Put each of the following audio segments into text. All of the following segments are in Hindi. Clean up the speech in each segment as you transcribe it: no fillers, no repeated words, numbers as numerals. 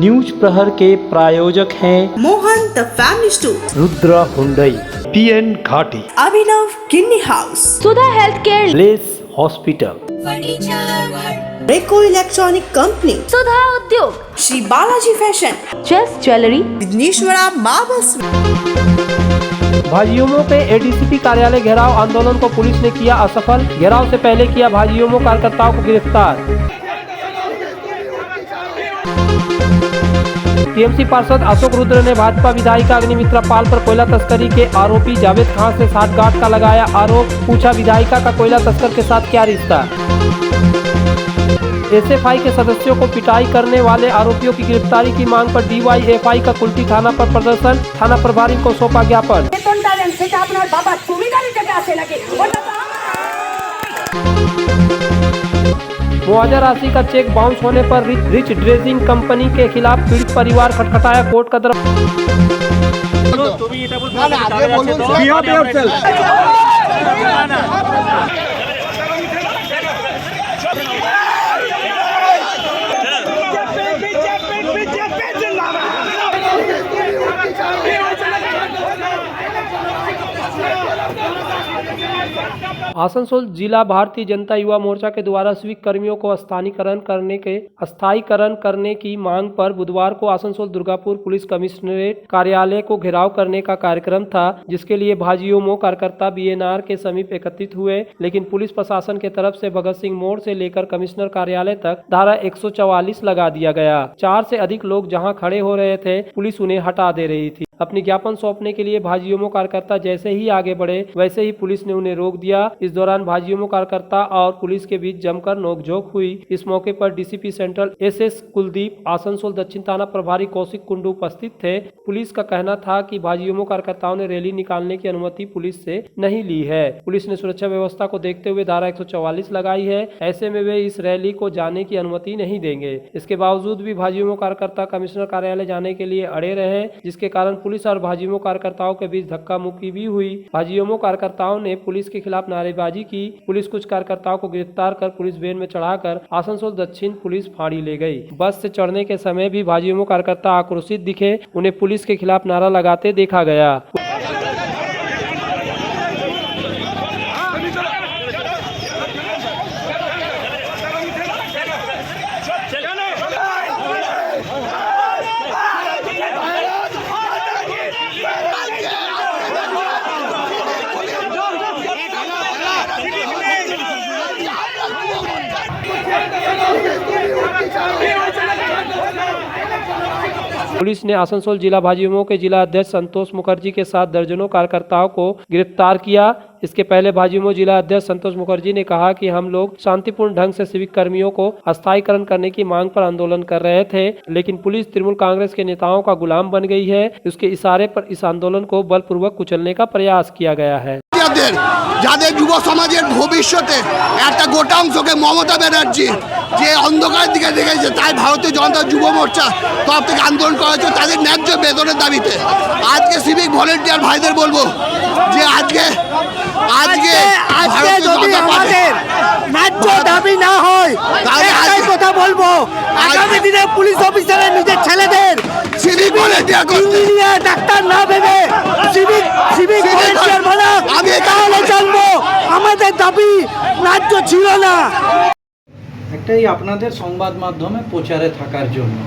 न्यूज प्रहर के प्रायोजक हैं Mohan the family store, Rudra Hyundai, PN Ghati, Abhinav kidney house, Sudha health care, लेस hospital, Reco electronic company, Sudha Udyog, Shri Balaji fashion, Chase jewellery, Vighneshwara marbles. Bhajyumo पे ADCP कार्यालय घेराव आंदोलन को पुलिस ने किया असफल। घेराव से पहले किया भाजयुमो कार्यकर्ताओं को गिरफ्तार। टीएमसी पार्षद अशोक रुद्र ने भाजपा विधायिका अग्निमित्रा पाल पर कोयला तस्करी के आरोपी जावेद खान से साठगांठ का लगाया आरोप। पूछा विधायिका का कोयला तस्कर के साथ क्या रिश्ता। SFI के सदस्यों को पिटाई करने वाले आरोपियों की गिरफ्तारी की मांग पर DYFI का कुल्टी थाना पर प्रदर्शन। थाना प्रभारी को सौंपा ज्ञापन। मुआवजा राशि का चेक बाउंस होने पर रिच ड्रेजिंग कंपनी के खिलाफ पीड़ित परिवार खटखटाया कोर्ट का आसनसोल जिला भारतीय जनता युवा मोर्चा के द्वारा स्वीप कर्मियों को स्थायीकरण करने की मांग पर बुधवार को आसनसोल दुर्गापुर पुलिस कमिश्नरेट कार्यालय को घेराव करने का कार्यक्रम था, जिसके लिए भाजयुमो कार्यकर्ता BNR के समीप एकत्रित हुए, लेकिन पुलिस प्रशासन के तरफ से भगत सिंह मोड़ से लेकर कमिश्नर कार्यालय तक धारा 144 लगा दिया गया। 4 से अधिक लोग जहां खड़े हो रहे थे, पुलिस उन्हें हटा दे रही थी। अपनी ज्ञापन सौंपने के लिए भाजयुमो कार्यकर्ता जैसे ही आगे बढ़े, वैसे ही पुलिस ने उन्हें रोक दिया। इस दौरान भाजयुमो कार्यकर्ता और पुलिस के बीच जमकर नोकझोंक हुई। इस मौके पर DCP central SS Kuldeep, Asansol दक्षिण थाना प्रभारी कौशिक कुंडू उपस्थित थे। पुलिस का कहना था कि भाजयुमो कार्यकर्ताओं ने रैली निकालने की अनुमति पुलिस से नहीं ली है। पुलिस ने सुरक्षा व्यवस्था को देखते हुए धारा 144 लगाई है। ऐसे में वे इस रैली को जाने की अनुमति नहीं देंगे। इसके बावजूद भी भाजयुमो कार्यकर्ता कमिश्नर कार्यालय जाने के लिए अड़े रहे, जिसके कारण पुलिस और भाजयुमो कार्यकर्ताओं के बीच धक्का मुक्की भी हुई। भाजयुमो कार्यकर्ताओं ने पुलिस के खिलाफ नारेबाजी की। पुलिस कुछ कार्यकर्ताओं को गिरफ्तार कर पुलिस वैन में चढ़ाकर आसनसोल दक्षिण पुलिस फाड़ी ले गई। बस से चढ़ने के समय भी भाजयुमो कार्यकर्ता आक्रोशित दिखे। उन्हें पुलिस के खिलाफ नारा लगाते देखा गया। पुलिस ने आसनसोल जिला भाजयुमो के जिला अध्यक्ष संतोष मुखर्जी के साथ दर्जनों कार्यकर्ताओं को गिरफ्तार किया। इसके पहले भाजयुमो जिला अध्यक्ष संतोष मुखर्जी ने कहा कि हम लोग शांतिपूर्ण ढंग से सिविक कर्मियों को स्थायीकरण करने की मांग पर आंदोलन कर रहे थे, लेकिन पुलिस तृणमूल कांग्रेस के नेताओं का गुलाम बन गई है। उसके इशारे पर इस आंदोलन को बलपूर्वक कुचलने का प्रयास किया गया है। যাদের যুব সমাজের ভবিষ্যতে একটা গোটা অংশকে মমতা ব্যানার্জি যে অন্ধকার দিকে দেখেছে, তাই ভারতীয় জনতা যুব মোর্চা তরফ থেকে আন্দোলন করা হচ্ছে তাদের ন্যায্য বেতনের দাবিতে। আজকে সিভিক ভলেন্টিয়ার ভাইদের বলবো যে আজকে যদি আমাদের ন্যায্য দাবি না হয়, তাহলে কথা বলবো আগামী দিনে পুলিশ অফিসারের নিজের ছেলেদের সিভিক ভলেন্টিয়ার ইঞ্জিনিয়ার ডাক্তার না ভেবে সিভিক ভলেন্টিয়ার বানা, আমি তাহলে জানবো আমাদের দাবি ন্যায্য ছিল না। একটাই আপনাদের সংবাদ মাধ্যমে প্রচারে থাকার জন্য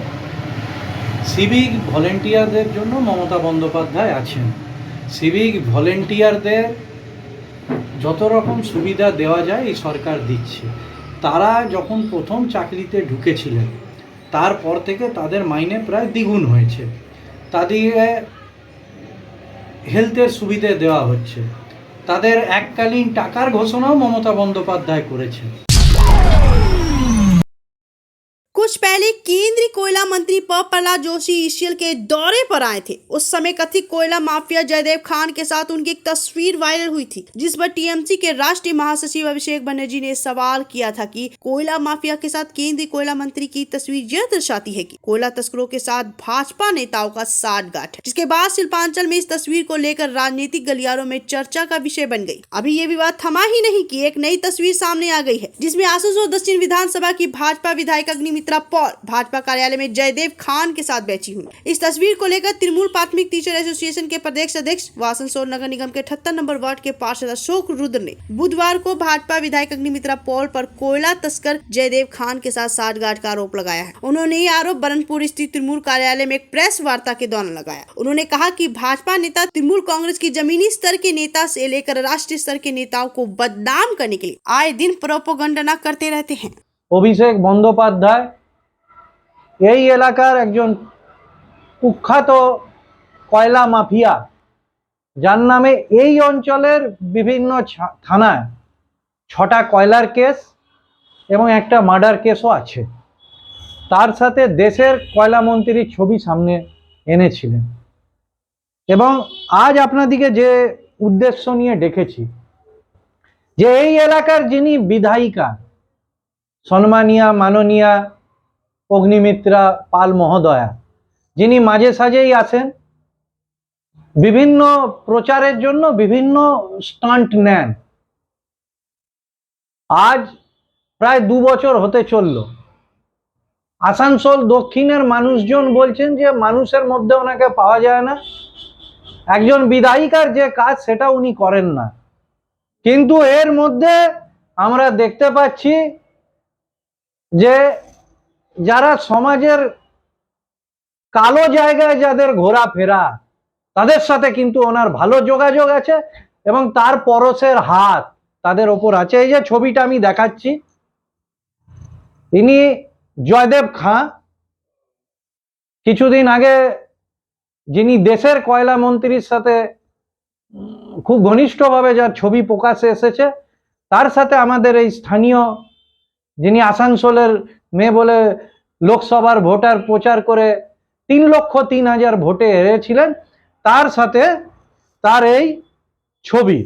সিভিক ভলেন্টিয়ারদের জন্য মমতা বন্দ্যোপাধ্যায় আছেন। সিভিক ভলেন্টিয়ারদের যত রকম সুবিধা দেওয়া যায় এই সরকার দিচ্ছে। তারা যখন প্রথম চাকরিতে ঢুকেছিলেন, তারপর থেকে তাদের মাইনে প্রায় দ্বিগুণ হয়েছে। তাদের হেলথের সুবিধা দেওয়া হচ্ছে। তাদের এককালীন টাকার ঘোষণাও মমতা বন্দ্যোপাধ্যায় করেছেন। कुछ पहले केंद्रीय कोयला मंत्री प्रहलाद जोशी ईसीएल के दौरे पर आए थे। उस समय कथित कोयला माफिया जयदेव खान के साथ उनकी एक तस्वीर वायरल हुई थी, जिस पर टीएमसी के राष्ट्रीय महासचिव अभिषेक बनर्जी ने सवाल किया था कि कोयला माफिया के साथ केंद्रीय कोयला मंत्री की तस्वीर यह दर्शाती है कि कोयला तस्करों के साथ भाजपा नेताओं का साठगांठ है। जिसके बाद शिल्पांचल में इस तस्वीर को लेकर राजनीतिक गलियारों में चर्चा का विषय बन गई। अभी ये विवाद थमा ही नहीं कि एक नई तस्वीर सामने आ गई है, जिसमें आसनसोल दक्षिण विधानसभा की भाजपा विधायक अग्निमित्रा अग्निमित्रा पॉल भाजपा कार्यालय में जयदेव खान के साथ बैठी हुई। इस तस्वीर को लेकर तृणमूल प्राथमिक टीचर एसोसिएशन के प्रदेश अध्यक्ष व आसनसोल नगर निगम के 78 नंबर वार्ड के पार्षद अशोक रुद्र ने बुधवार को भाजपा विधायक अग्निमित्रा पॉल पर कोयला तस्कर जयदेव खान के साथ साठगांठ का आरोप लगाया है। उन्होंने ये आरोप बरनपुर स्थित तृणमूल कार्यालय में एक प्रेस वार्ता के दौरान लगाया। उन्होंने कहा कि भाजपा नेता तृणमूल कांग्रेस की जमीनी स्तर के नेता से लेकर राष्ट्रीय स्तर के नेताओं को बदनाम करने के लिए आए दिन प्रोपोगंडा करते रहते हैं। অভিষেক বন্দ্যোপাধ্যায় এই এলাকার একজন কুখ্যাত কয়লা মাফিয়া, যার নামে এই অঞ্চলের বিভিন্ন থানায় 6টা কয়লার কেস এবং একটা মার্ডার কেসও আছে। তার সাথে দেশের কয়লা মন্ত্রীর ছবি সামনে এনেছিলেন এবং আজ আপনাদেরকে যে উদ্দেশ্য নিয়ে ডেকেছি যে এই এলাকার যিনি বিধায়িকা সম্মানীয়া মাননীয়া অগ্নিমিত্রা পাল মহোদয়া, যিনি মাঝে সাঝেই আসেন বিভিন্ন প্রচারের জন্য, বিভিন্ন স্টান্ট নেন। আজ প্রায় 2 বছর হতে চলল। আসানসোল দক্ষিণের মানুষজন বলছেন যে মানুষের মধ্যে ওনাকে পাওয়া যায় না, একজন বিধায়িকার যে কাজ সেটা উনি করেন না। কিন্তু এর মধ্যে আমরা দেখতে পাচ্ছি যে যারা সমাজের কালো জায়গায় যাদের ঘোরাফেরা, তাদের সাথে কিন্তু ওনার ভালো যোগাযোগ আছে এবং তার পরশের হাত তাদের ওপর আছে। এই যে ছবিটা আমি দেখাচ্ছি, ইনি জয়দেব খাঁ, কিছুদিন আগে যিনি দেশের কয়লা মন্ত্রীর সাথে খুব ঘনিষ্ঠভাবে যার ছবি প্রকাশে এসেছে, তার সাথে আমাদের এই স্থানীয় যিনি আসানসোলের মেয়ে বলে লোকসভার ভোটার প্রচার করে 3,03,000 ভোটে হেরেছিলেন, তার সাথে তার এই ছবি।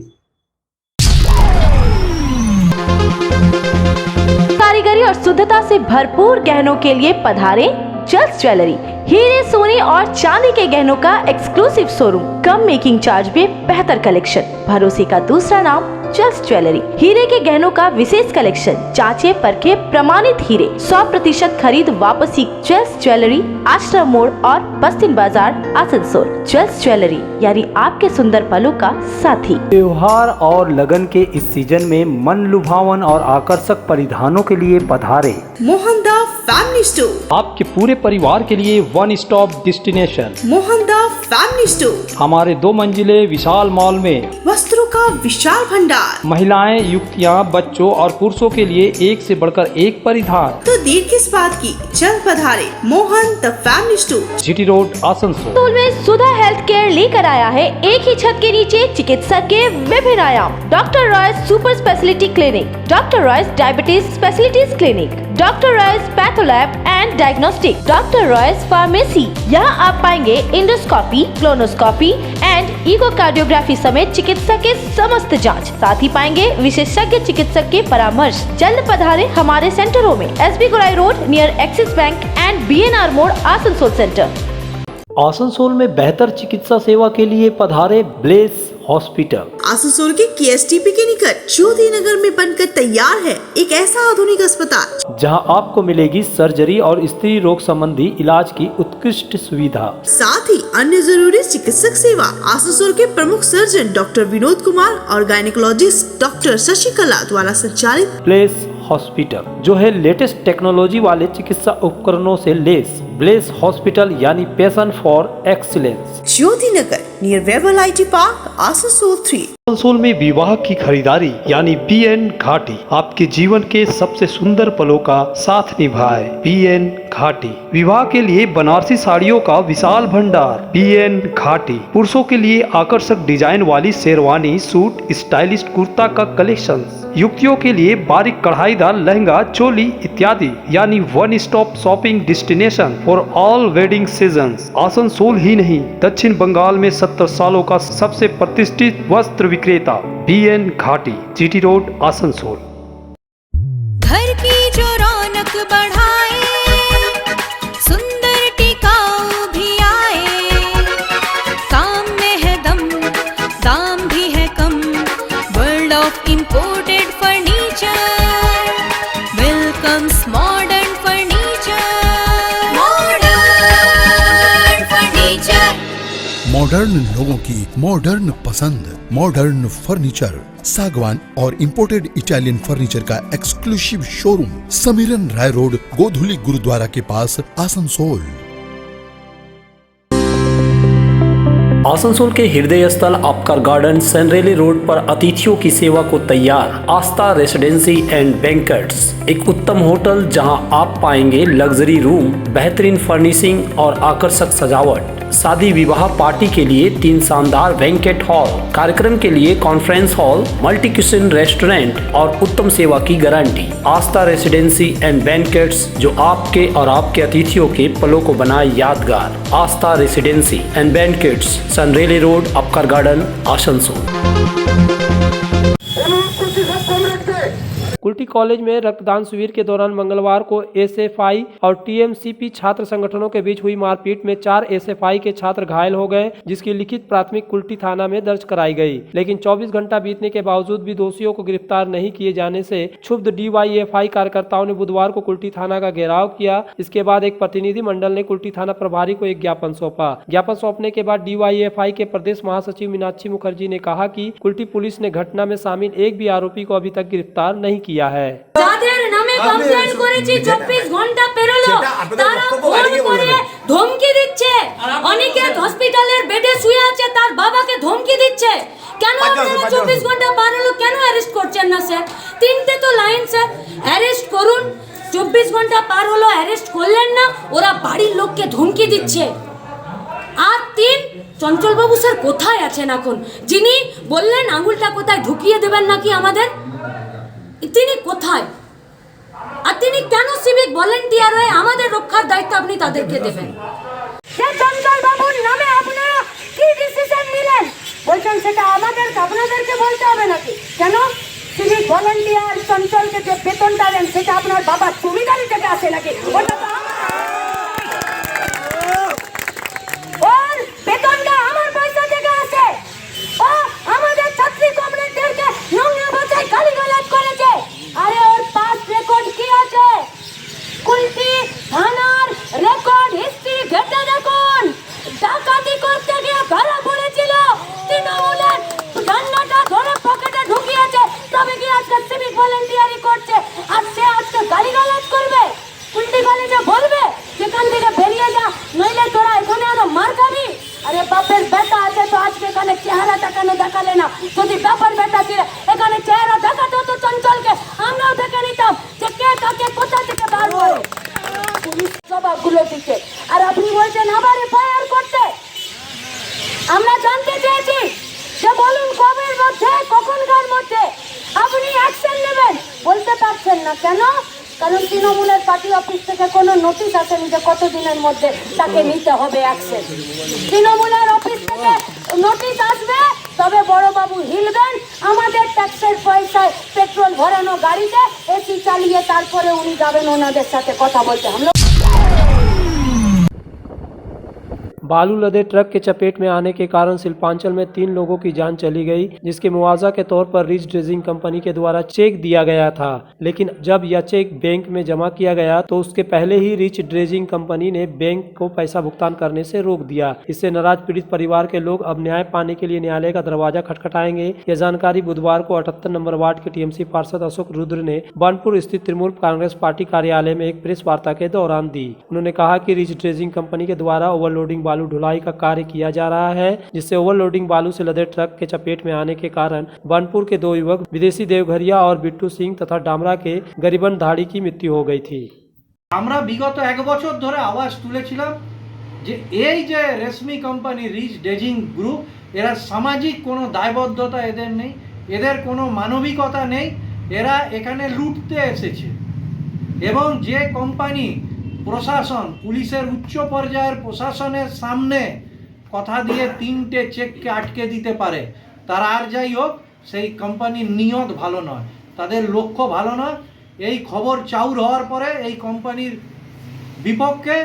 कारीगरी और शुद्धता से भरपूर गहनों के लिए पधारे जल्स ज्वेलरी। हीरे, सोने और चांदी के गहनों का एक्सक्लूसिव शोरूम, कम मेकिंग चार्ज में बेहतर कलेक्शन। भरोसे का दूसरा नाम जल्स ज्वेलरी। हीरे के गहनों का विशेष कलेक्शन, जांचे परखे प्रमाणित हीरे, 100% खरीद वापसी। जल्स ज्वेलरी, आश्रम मोड़ और बस्तिन बाजार, आसनसोल। जल्स ज्वेलरी यानी आपके सुंदर पलों का साथी। त्योहार और लगन के इस सीजन में मन लुभावन और आकर्षक परिधानों के लिए पधारे मोहनदा फैमिली स्टोर, आपके पूरे परिवार के लिए one stop destination. Mohan the family store हमारे 2 मंजिले विशाल मॉल में वस्त्रों का विशाल भंडार। महिलाएं, युवतियां, बच्चों और पुरुषों के लिए एक से बढ़कर एक परिधान। तो देर किस बात की, जल्द पधारे Mohan the family store, GT road, Asansol. Asansol में सुधा हेल्थ केयर लेकर आया है एक ही छत के नीचे चिकित्सा के विभिन्न आयाम। Doctor Royce super speciality clinic, doctor Royce diabetes specialities clinic, doctor Royce patholab and diagnostic, doctor Royce pharmacy. यहाँ आप पाएंगे इंडोस्कोपी, क्लोनोस्कोपी एंड इकोकार्डियोग्राफी समेत चिकित्सा के समस्त जांच। साथ ही पाएंगे विशेषज्ञ चिकित्सक के परामर्श। जल्द पधारे हमारे सेंटरों में SB Gorai road near axis bank and BNR मोड़, आसनसोल सेंटर। आसनसोल में बेहतर चिकित्सा सेवा के लिए पधारे ब्लेस हॉस्पिटल। आसनसोल के केएसटीपी के निकट ज्योति नगर में बनकर तैयार है एक ऐसा आधुनिक अस्पताल जहां आपको मिलेगी सर्जरी और स्त्री रोग संबंधी इलाज की उत्कृष्ट सुविधा, साथ ही अन्य जरूरी चिकित्सक सेवा। आसनसोल के प्रमुख सर्जन डॉक्टर विनोद कुमार और गायनेकोलॉजिस्ट डॉक्टर शशिकला द्वारा संचालित ब्लेस हॉस्पिटल जो है लेटेस्ट टेक्नोलॉजी वाले चिकित्सा उपकरणों से लेस। ब्लेस हॉस्पिटल यानी passion for excellence. Jyoti Nagar near Webel IT park, Asansol 3। Asansol में विवाह की खरीदारी यानी BN घाटी आपके जीवन के सबसे सुंदर पलों का साथ निभाए। BN घाटी विवाह के लिए बनारसी साड़ियों का विशाल भंडार। BN घाटी पुरुषों के लिए आकर्षक डिजाइन वाली शेरवानी, सूट, स्टाइलिश कुर्ता का कलेक्शन, युवतियों के लिए बारीक कढ़ाईदार लहंगा, चोली इत्यादि। यानी one stop shopping destination for all wedding seasons. Asansol ही नहीं, दक्षिण बंगाल में 70 सालों का सबसे प्रतिष्ठित वस्त्र विक्रेता BN घाटी, GT रोड, आसनसोल। घर की जो रौनक बढ़ाए, सुंदर टिकाऊ भी आए, काम में है दम, दाम भी है कम। World of imported furniture welcomes modern furniture. Modern लोगों की मॉडर्न पसंद, मॉडर्न फर्नीचर, सागवान और इंपोर्टेड इटालियन फर्नीचर का exclusive showroom, Samiran Rai road, Godhuli gurdwara के पास, आसनसोल। आसनसोल के हृदय स्थल आपकर गार्डन सनरेली रोड पर अतिथियों की सेवा को तैयार आस्था रेसिडेंसी एंड बैंक्वेट्स, एक उत्तम होटल जहां आप पाएंगे लग्जरी रूम, बेहतरीन फर्निशिंग और आकर्षक सजावट। शादी विवाह पार्टी के लिए 3 शानदार बैंक्वेट हॉल, कार्यक्रम के लिए conference hall, multi kitchen restaurant और उत्तम सेवा की guarantee. Aastha residency and banquets, जो आपके और आपके अतिथियों के पलों को बनाए यादगार। Aastha residency and banquets, Sen Raleigh road, Upkar garden, Asansol. Kulti college में रक्तदान शिविर के दौरान मंगलवार को एसएफआई और टीएमसीपी छात्र संगठनों के बीच हुई मारपीट में 4 एसएफआई के छात्र घायल हो गए, जिसकी लिखित प्राथमिक कुल्टी थाना में दर्ज कराई गई। लेकिन 24 घंटा बीतने के बावजूद भी दोषियों को गिरफ्तार नहीं किए जाने से क्षुब्ध डीवाईएफआई कार्यकर्ताओं ने बुधवार को कुल्टी थाना का घेराव किया। इसके बाद एक प्रतिनिधि मंडल ने कुल्टी थाना प्रभारी को एक ज्ञापन सौंपा। ज्ञापन सौंपने के बाद डीवाईएफआई के प्रदेश महासचिव मीनाक्षी मुखर्जी ने कहा कि कुल्टी पुलिस ने घटना में शामिल एक भी आरोपी को अभी तक गिरफ्तार नहीं किया है। যাদের নামে কমপ্লেইন করেছি 24 ঘন্টা পেরোলো, তারা ফোন করে ধমকি দিচ্ছে। অনেকে হসপিটালের বেডে শুয়ে আছে, তার বাবাকে ধমকি দিচ্ছে। কেন আপনারা 24 ঘন্টা পার হলো কেন অ্যারেস্ট করছেন না স্যার? 3টে তো লাইন স্যার, অ্যারেস্ট করুন। 24 ঘন্টা পার হলো অ্যারেস্ট করলেন না, ওরা বাড়ির লোককে ধমকি দিচ্ছে। আর 3 চঞ্চল বাবু স্যার কোথায় আছেন এখন? যিনি বললেন আঙুলটা কোথায় ঢুকিয়ে দেবেন নাকি আমাদের, তিনি কোথায়? আর তিনি কেন সিভিক ভলেন্টিয়ার হয়ে আমাদের রক্ষার দায়িত্ব আপনি তাদেরকে দেবেন? সে চঞ্চল বাবুর নামে আপনারা কি ডিসিশন নিলেন বলছেন, সেটা আপনাদেরকে বলতে হবে নাকি? কেন সিভিক ভলেন্টিয়ার চঞ্চলকে যে বেতনটা দেন সেটা আপনার বাবার জমিদারি থেকে আসে নাকি? ওটা তো ওর বেতনটা আমার পয়সা থেকে আসে। ও আমাদের ছাত্রী কমরেডদেরকে নোংরা ভাষায় গালিগালাজ করেছে। আরে ওর পাস রেকর্ড কি আছে? কুলটি থানার রেকর্ড হিস্ট্রি ঘেটে দেখুন। ডাকাতি করতে গিয়ে ধরা পড়েছিল, তৃণমূলের ঝান্ডাটা ধরে পকেটে ঢুকিয়েছে, তবে কি আজকে সিভিক ভলেন্টিয়ারি করছে? আর সে আজকে গালিগালাজ করবে? কুলটি কলেজে বলবে সেখান থেকে বেরিয়ে যা, নইলে তোরা এখানে আরো মার খাবি। আরে বাপের বেটা আছে তো আজকে এখানে চেহারাটা কেন দেখালে না? যদি বাপের বেটা ছিল এখানে চেহারা দেখাতে হতো চঞ্চলকে, আমরাও দেখে নিতাম যে কে কাকে কোথা থেকে বার করে। পুলিশ জবাবগুলো দিচ্ছে আর আপনি বলছেন আবার এফআইআর করতে। আমরা জানতে চেয়েছি যে বলুন কবের মধ্যে, কখনকার মধ্যে আপনি অ্যাকশন নেবেন। বলতে পারছেন না কেন? কারণ তৃণমূলের পার্টি অফিস থেকে কোনো নোটিশ আসেনি যে কত দিনের মধ্যে তাকে নিতে হবে অ্যাকশন। তৃণমূলের অফিস থেকে নোটিশ আসবে তবে বড়বাবু হিলবেন। আমাদের ট্যাক্সের পয়সায় পেট্রোল ভরানো গাড়িতে এসি চালিয়ে তারপরে উনি যাবেন ওনাদের সাথে কথা বলতে। আমরা बालू लदे ट्रक के चपेट में आने के कारण शिल्पांचल में 3 लोगों की जान चली गई, जिसके मुआवजा के तौर पर रिच ड्रेजिंग कंपनी के द्वारा चेक दिया गया था। लेकिन जब यह चेक बैंक में जमा किया गया तो उसके पहले ही रिच ड्रेजिंग कंपनी ने बैंक को पैसा भुगतान करने से रोक दिया। इससे नाराज पीड़ित परिवार के लोग अब न्याय पाने के लिए न्यायालय का दरवाजा खटखटाएंगे। यह जानकारी बुधवार को 78 नंबर वार्ड के टीएमसी पार्षद अशोक रुद्र ने बनपुर स्थित तृणमूल कांग्रेस पार्टी कार्यालय में एक प्रेस वार्ता के दौरान दी। उन्होंने कहा कि रिच ड्रेजिंग कंपनी के द्वारा ओवरलोडिंग बालू ढुलाई का कार्य किया जा रहा है, जिससे ओवरलोडिंग बालू से लदे ट्रक के चपेट में आने के कारण बनपुर के 2 युवक विदेशी देवघरिया और बिट्टू सिंह तथा डामरा के गरीबन धाड़ी की मृत्यु हो गई थी। আমরা বিগত 1 বছর ধরে আওয়াজ তুলেছিলাম যে এই যে রেশমি কোম্পানি রিচ ড্রেজিং গ্রুপ, এরা সামাজিক কোনো দায়বদ্ধতা এদের নেই, এদের কোনো মানবিকতা নেই, এরা এখানে লুটতে এসেছে। এবং যে কোম্পানি প্রশাসন, পুলিশের উচ্চ পর্যায়ের প্রশাসনের সামনে কথা দিয়ে 3টে চেককে আটকে দিতে পারে, তারা আর যাই হোক সেই কোম্পানির নিয়ত ভালো নয়, তাদের লক্ষ্য ভালো নয়। এই খবর চাউর হওয়ার পরে এই কোম্পানির বিপক্ষে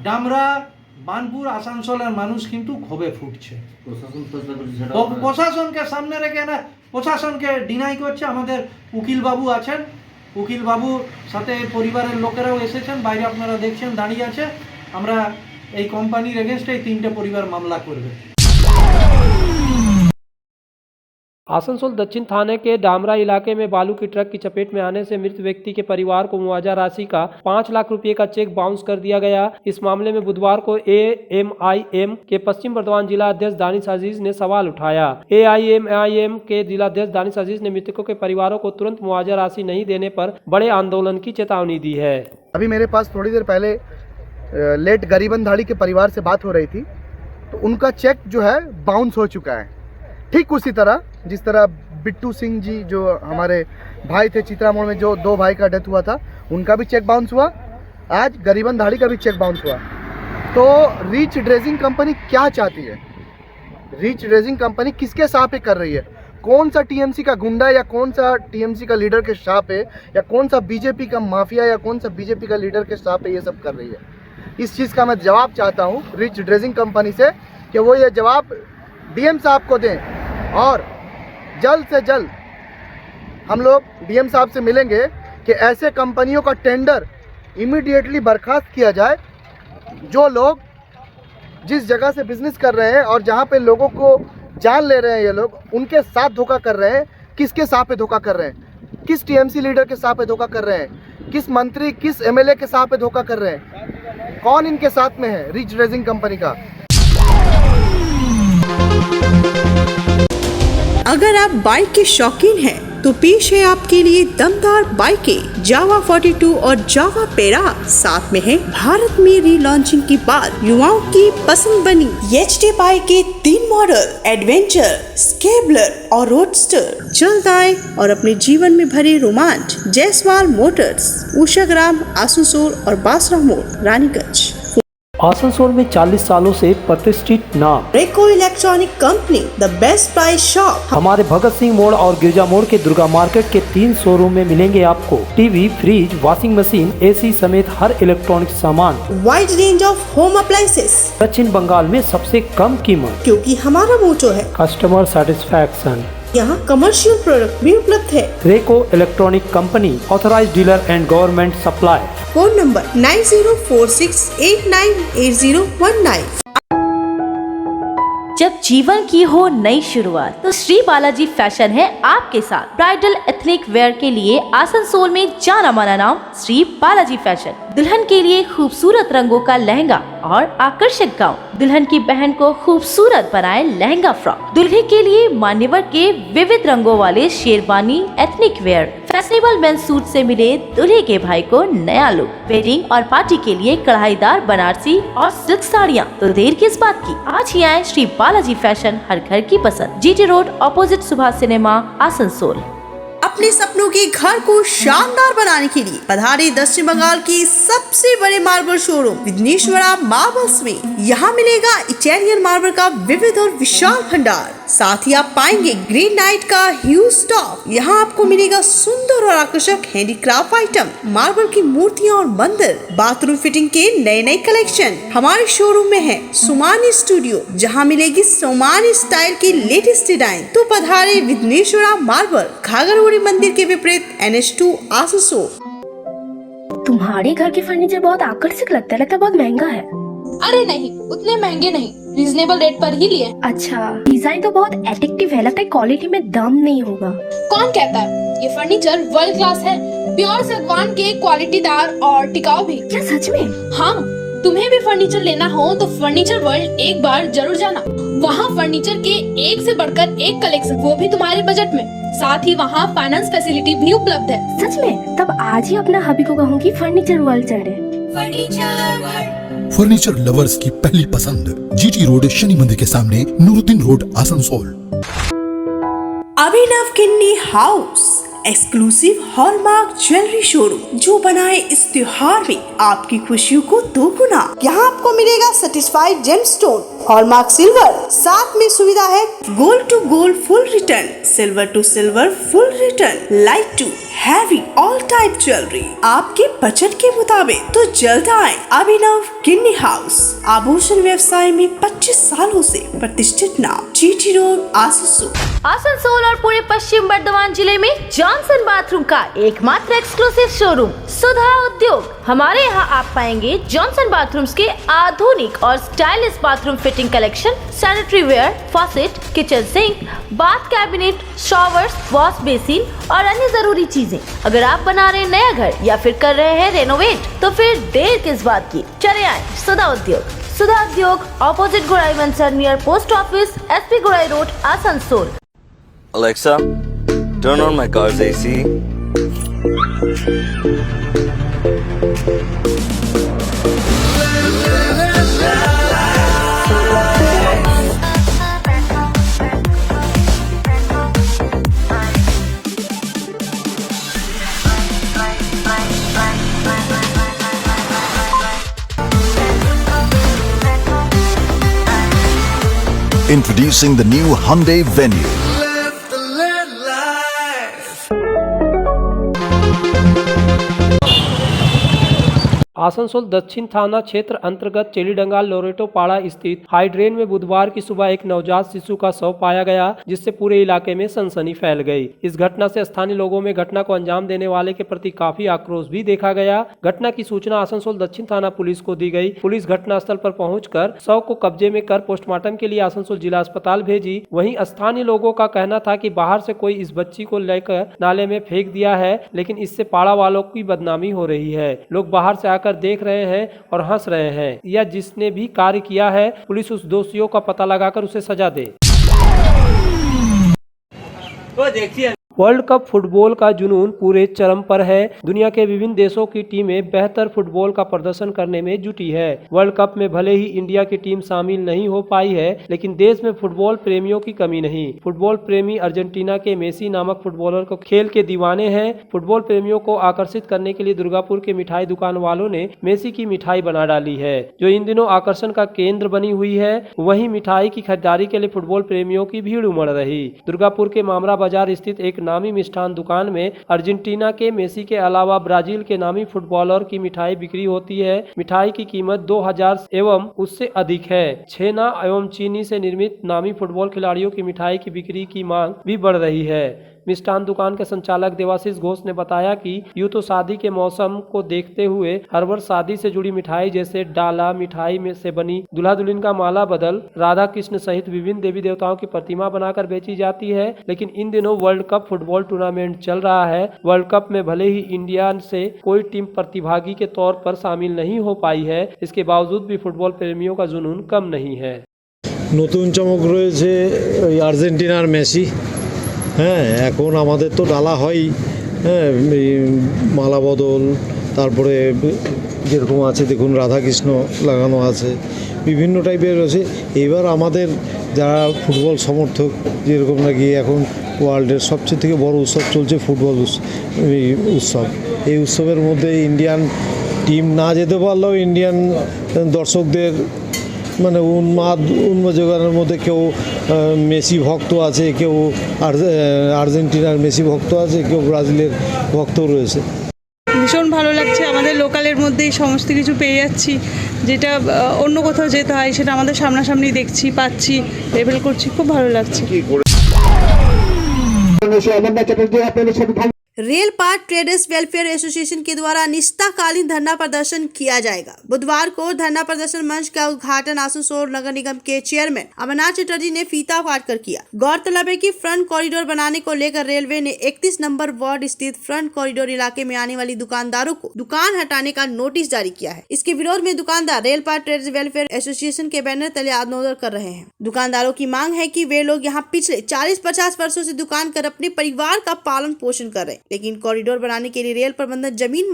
ডামরা, বানপুর, আসানসোলের মানুষ কিন্তু ক্ষোভে ফুটছে। প্রশাসনকে সামনে রেখে না, প্রশাসনকে ডিনাই করছে। আমাদের উকিল বাবু আছেন, উকিল বাবুর সাথে পরিবারের লোকেরাও এসেছেন, বাইরে আপনারা দেখছেন দাঁড়িয়ে আছে। আমরা এই কোম্পানির এগেনস্টে 3টে পরিবার মামলা করবে। आसनसोल दक्षिण थाने के डामरा इलाके में बालू की ट्रक की चपेट में आने से मृत व्यक्ति के परिवार को मुआवजा राशि का 5 लाख रुपए का चेक बाउंस कर दिया गया। इस मामले में बुधवार को AMIM के पश्चिम बर्धमान जिला अध्यक्ष दानिश अजीज ने सवाल उठाया। AIMIM के जिला अध्यक्ष दानिश अजीज ने मृतकों के परिवारों को तुरंत मुआवजा राशि नहीं देने पर बड़े आंदोलन की चेतावनी दी है। अभी मेरे पास थोड़ी देर पहले लेट गरीबन धाड़ी के परिवार से बात हो रही थी, तो उनका चेक जो है बाउंस हो चुका है। ठीक उसी तरह जिस तरह बिट्टू सिंह जी जो हमारे भाई थे चित्रामोड़ में, जो 2 भाई का डेथ हुआ था, उनका भी चेक बाउंस हुआ। आज गरीबन धाड़ी का भी चेक बाउंस हुआ। तो रिच ड्रेजिंग कंपनी क्या चाहती है? रिच ड्रेजिंग कंपनी किसके साथ कर रही है? कौन सा टीएमसी का गुंडा या कौन सा टीएमसी का लीडर के साथ है, या कौन सा बीजेपी का माफिया या कौन सा बीजेपी का लीडर के साथ ये सब कर रही है? इस चीज़ का मैं जवाब चाहता हूँ रिच ड्रेजिंग कंपनी से कि वो ये जवाब डीएम साहब को दें, और जल्द से जल्द हम लोग डीएम साहब से मिलेंगे कि ऐसे कंपनियों का टेंडर इमीडिएटली बर्खास्त किया जाए। जो लोग जिस जगह से बिजनेस कर रहे हैं और जहां पे लोगों को जान ले रहे हैं, ये लोग उनके साथ धोखा कर रहे हैं। किसके साथ पे धोखा कर रहे हैं? किस टीएमसी लीडर के साथ पे धोखा कर रहे हैं? किस मंत्री, किस एमएलए के साथ पे धोखा कर रहे हैं? कौन इनके साथ में है? रिच ड्रेजिंग कंपनी का। अगर आप बाइक के शौकीन हैं तो पेश है आपके लिए दमदार बाइकें जावा 42 और जावा पेरा। साथ में है भारत में रीलॉन्चिंग के बाद युवाओं की पसंद बनी एचडी बाइक के 3 मॉडल एडवेंचर, स्केबलर और रोडस्टर। जल्द आए और अपने जीवन में भरे रोमांच। जायसवाल मोटर्स, उषाग्राम, आसनसोल और बासरा मोड़, रानीगंज। आसनसोल में 40 सालों से प्रतिष्ठित नाम रेको electronic company, the best price shop. हमारे भगत सिंह मोड़ और गिरजा मोड़ के दुर्गा मार्केट के 3 शोरूम में मिलेंगे आपको TV, fridge, washing machine, AC समेत हर इलेक्ट्रॉनिक सामान। Wide range of home appliances. दक्षिण बंगाल में सबसे कम कीमत, क्योंकि हमारा मोटो है कस्टमर सेटिस्फैक्शन। यहाँ कमर्शियल प्रोडक्ट भी उपलब्ध है। रेको electronic company, authorised dealer and government supply. Phone number 9046898019। जब जीवन की हो नई शुरुआत तो श्री बालाजी फैशन है आपके साथ। ब्राइडल एथनिक वेयर के लिए आसनसोल में जाना माना नाम श्री बालाजी फैशन। दुल्हन के लिए खूबसूरत रंगों का लहंगा और आकर्षक गाउन, दुल्हन की बहन को खूबसूरत बनाए लहंगा फ्रॉक, दुल्हे के लिए मान्यवर के विविध रंगों वाले sherwani ethnic wear, fashionable men's suit से मिले दुल्हे के भाई को नया लुक, वेडिंग और पार्टी के लिए कढ़ाईदार बनारसी और सिल्क साड़ियाँ। तो देर किस बात की, आज ही आए श्री बालाजी फैशन, हर घर की पसंद, GT road opposite Subhash cinema, Asansol. अपने सपनों के घर को शानदार बनाने के लिए पधारे दक्षिण बंगाल की सबसे बड़े मार्बल शोरूम विघ्नेश्वरा मार्बल्स में। यहाँ मिलेगा इटालियन मार्बल का विविध और विशाल भंडार। साथ ही आप पाएंगे ग्रेनाइट का ह्यूज स्टॉक। यहाँ आपको मिलेगा सुंदर और आकर्षक हैंडीक्राफ्ट आइटम, मार्बल की मूर्तियाँ और मंदिर, बाथरूम फिटिंग के नए नए कलेक्शन। हमारे शोरूम में है सोमानी स्टूडियो, जहाँ मिलेगी सोमानी स्टाइल की लेटेस्ट डिजाइन। तो पधारे विघ्नेश्वरा मार्बल, घाघरगुड़ी मंदिर के विपरीत NH2 आसनसोल। तुम्हारे घर के फर्नीचर बहुत आकर्षक लगता है बहुत महंगा है। अरे नहीं, उतने महंगे नहीं, रीजनेबल रेट पर ही लिए। अच्छा, डिजाइन तो बहुत एट्रैक्टिव है, लगता है क्वालिटी में दम नहीं होगा। कौन कहता है? ये फर्नीचर वर्ल्ड क्लास है, प्योर सागवान के, क्वालिटीदार और टिकाऊ भी। क्या सच में? हाँ, तुम्हें भी फर्नीचर लेना हो तो फर्नीचर वर्ल्ड एक बार जरूर जाना। वहाँ फर्नीचर के एक से बढ़कर एक कलेक्शन, वो भी तुम्हारे बजट में। साथ ही वहाँ फाइनेंस फैसिलिटी भी उपलब्ध है। सच में? तब आज ही अपना हबी को कहूँगी फर्नीचर वर्ल्ड चले। फर्नीचर लवर्स की पहली पसंद, जीटी रोड शनि मंदिर के सामने, Nuruddin road, Asansol. Abhinav Kinni house, exclusive hallmark jewellery showroom, जो बनाए इस त्योहार में आपकी खुशियों को दोगुना। यहाँ आपको मिलेगा सर्टिफाइड जेमस्टोन, हॉलमार्क सिल्वर, साथ में सुविधा है gold to gold full return, silver to silver full return, light to heavy all type jewellery आपके बजट के मुताबिक तो जल्द आए अभिनव किन्नी हाउस। आभूषण व्यवसाय में 25 सालों से प्रतिष्ठित नाम, जीटी रोड, आसनसोल। आसनसोल और पूरे पश्चिम बर्धमान जिले में जॉनसन बाथरूम का एकमात्र एक्सक्लूसिव शोरूम सुधा उद्योग। हमारे यहाँ आप पाएंगे जॉनसन बाथरूम्स के आधुनिक और stylish bathroom fitting collection, sanitary wear, faucet, kitchen sink, bath cabinet, showers, wash basin और अन्य जरूरी चीजें। अगर आप बना रहे हैं नया घर या फिर कर रहे हैं रेनोवेट तो फिर देर किस बात की, चले आए सुधा उद्योग। सुधा उद्योग ऑपोजिट गुराई वंसर नियर पोस्ट ऑफिस, SP गुराई road, Asansol. Alexa, turn on my car's AC. Introducing the new Hyundai Venue. Asansol दक्षिण थाना क्षेत्र अंतर्गत चेलीडंगाल लोरेटो पाड़ा स्थित हाईड्रेन में बुधवार की सुबह एक नवजात शिशु का शव पाया गया, जिससे पूरे इलाके में सनसनी फैल गई। इस घटना से स्थानीय लोगों में घटना को अंजाम देने वाले के प्रति काफी आक्रोश भी देखा गया। घटना की सूचना आसनसोल दक्षिण थाना पुलिस को दी गई। पुलिस घटनास्थल पर पहुंचकर शव को कब्जे में कर पोस्टमार्टम के लिए आसनसोल जिला अस्पताल भेजी। वहीं स्थानीय लोगों का कहना था कि बाहर से कोई इस बच्ची को लेकर नाले में फेंक दिया है, लेकिन इससे पाड़ा वालों की बदनामी हो रही है। लोग बाहर से आकर देख रहे हैं और हंस रहे हैं। या जिसने भी कार्य किया है, पुलिस उस दोषियों का पता लगाकर उसे सजा दे। तो देखिए, वर्ल्ड कप फुटबॉल का जुनून पूरे चरम पर है। दुनिया के विभिन्न देशों की टीमें बेहतर फुटबॉल का प्रदर्शन करने में जुटी है। वर्ल्ड कप में भले ही इंडिया की टीम शामिल नहीं हो पाई है, लेकिन देश में फुटबॉल प्रेमियों की कमी नहीं। फुटबॉल प्रेमी अर्जेंटीना के मेसी नामक फुटबॉलर को खेल के दीवाने हैं। फुटबॉल प्रेमियों को आकर्षित करने के लिए दुर्गापुर के मिठाई दुकान वालों ने मेसी की मिठाई बना डाली है, जो इन दिनों आकर्षण का केंद्र बनी हुई है। वहीं मिठाई की खरीदारी के लिए फुटबॉल प्रेमियों की भीड़ उमड़ रही। दुर्गापुर के मामरा बाजार स्थित एक नामी मिष्ठान दुकान में अर्जेंटीना के मेसी के अलावा ब्राजील के नामी फुटबॉलर की मिठाई बिक्री होती है। मिठाई की कीमत 2000 एवं उससे अधिक है। छेना एवं चीनी से निर्मित नामी फुटबॉल खिलाड़ियों की मिठाई की बिक्री की मांग भी बढ़ रही है। मिष्ठान दुकान के संचालक देवाशीष घोष ने बताया कि यूं तो शादी के मौसम को देखते हुए हर वर्ष शादी से जुड़ी मिठाई जैसे डाला मिठाई में से बनी दूल्हा दुल्हन का माला बदल, राधा कृष्ण सहित विभिन्न देवी देवताओं की प्रतिमा बनाकर बेची जाती है। लेकिन इन दिनों वर्ल्ड कप फुटबॉल टूर्नामेंट चल रहा है। वर्ल्ड कप में भले ही इंडिया से कोई टीम प्रतिभागी के तौर पर शामिल नहीं हो पाई है, इसके बावजूद भी फुटबॉल प्रेमियों का जुनून कम नहीं है। নতুন চমক রয়েছে ওই আর্জেন্টিনার মেসি। হ্যাঁ, এখন আমাদের তো ডালা হয়, হ্যাঁ, মালা বদল, তারপরে যেরকম আছে দেখুন রাধাকৃষ্ণ লাগানো আছে, বিভিন্ন টাইপের রয়েছে। এবার আমাদের যারা ফুটবল সমর্থক, যেরকম নাকি এখন ওয়ার্ল্ডের সবচেয়ে থেকে বড় উৎসব চলছে ফুটবল উৎসব, এই উৎসবের মধ্যে ইন্ডিয়ান টিম না যেতে পারলেও ইন্ডিয়ান দর্শকদের মানে উন্মোদনের মধ্যে কেউ মেসি ভক্ত আছে, কেউ আর্জেন্টিনার মেসি ভক্ত আছে, কেউ ব্রাজিলের ভক্ত রয়েছে। ভীষণ ভালো লাগছে, আমাদের লোকালের মধ্যেই সমস্ত কিছু পেয়ে যাচ্ছি, যেটা অন্য কোথাও যেতে হয় সেটা আমাদের সামনাসামনি দেখছি, পাচ্ছি, লেভেল করছি, খুব ভালো লাগছে। Rail part traders welfare association के द्वारा अनिश्चितकालीन धरना प्रदर्शन किया जाएगा। बुधवार को धरना प्रदर्शन मंच का उद्घाटन आसनसोल नगर निगम के चेयरमैन अमरनाथ चटर्जी ने फीता फाड़ कर किया। गौरतलब है कि फ्रंट कॉरिडोर बनाने को लेकर रेलवे ने 31 नंबर वार्ड स्थित फ्रंट कॉरिडोर इलाके में आने वाली दुकानदारों को दुकान हटाने का नोटिस जारी किया है। इसके विरोध में दुकानदार rail part traders welfare association के बैनर तले आंदोलन कर रहे हैं। दुकानदारों की मांग है कि वे लोग यहाँ पिछले 40-50 वर्षों से दुकान कर अपने परिवार का पालन पोषण कर रहे हैं, लेकिन कॉरिडोर बनाने के लिए रेल प्रबंधन जमीन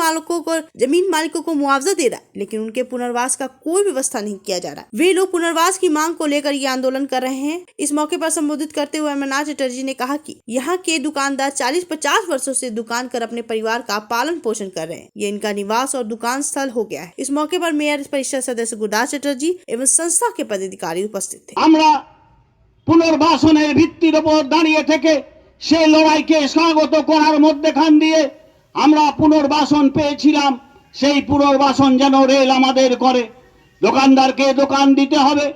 मालिकों को मुआवजा दे रहा है, लेकिन उनके पुनर्वास का कोई व्यवस्था नहीं किया जा रहा। वे लोग पुनर्वास की मांग को लेकर ये आंदोलन कर रहे हैं। इस मौके पर संबोधित करते हुए अमरनाथ चटर्जी ने कहा कि यहाँ के दुकानदार 40-50 वर्षों से दुकान कर अपने परिवार का पालन पोषण कर रहे हैं। ये इनका निवास और दुकान स्थल हो गया है। इस मौके पर मेयर परिषद सदस्य गुरदास चटर्जी एवं संस्था के पदाधिकारी उपस्थित थे। पुनर्वासনের ভিত্তির উপর দাঁড়িয়ে থেকে সেই লড়াইকে স্বাগত করার মধ্যখান দিয়ে আমরা পুনর্বাসন পেয়েছিলাম, সেই পুনর্বাসন যেন রেল আমাদের করে। দোকানদারকে দোকান দিতে হবে,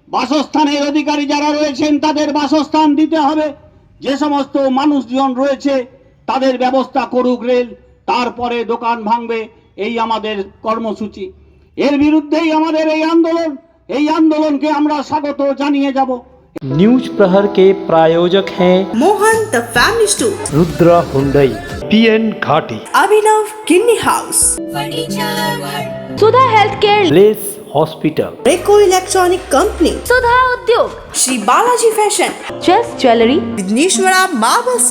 বাসস্থানের অধিকারী যারা রয়েছেন তাদের বাসস্থান দিতে হবে, যে সমস্ত মানুষজন রয়েছে তাদের ব্যবস্থা করুক রেল, তারপরে দোকান ভাঙবে, এই আমাদের কর্মসূচি। এর বিরুদ্ধেই আমাদের এই আন্দোলনকে আমরা স্বাগত জানিয়ে যাব। न्यूज प्रहर के प्रायोजक हैं Mohan the family store, Rudra Hyundai, BN Ghati, Abhinav Kinni house, Sudha health care, लेस hospital, Reco electronic company, Sudha Udyog, Shri Balaji fashion, Chase jewellery, Vighneshwara marbles.